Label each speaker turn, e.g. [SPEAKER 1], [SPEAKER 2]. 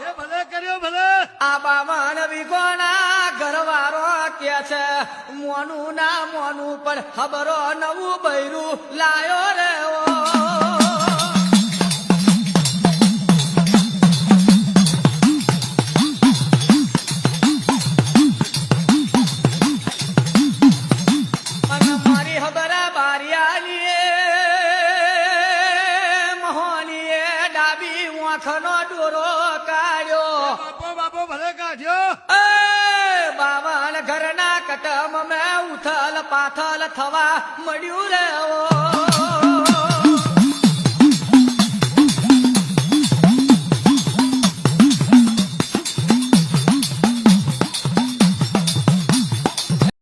[SPEAKER 1] એ ભલે કર્યો ભલે.
[SPEAKER 2] આ બામણ વિગોના ઘરવાળો કે છે મોનું ના મોનું પણ ખબરો નવું બૈરું લાયો રે ઓ ખનો ડોરો કાઢ્યો
[SPEAKER 1] બાપો બાપો ભલે કાઢ્યો.
[SPEAKER 2] એ બાવન ઘરના કટમ મેં ઉથલ પાથલ થવા મળ્યું રે ઓ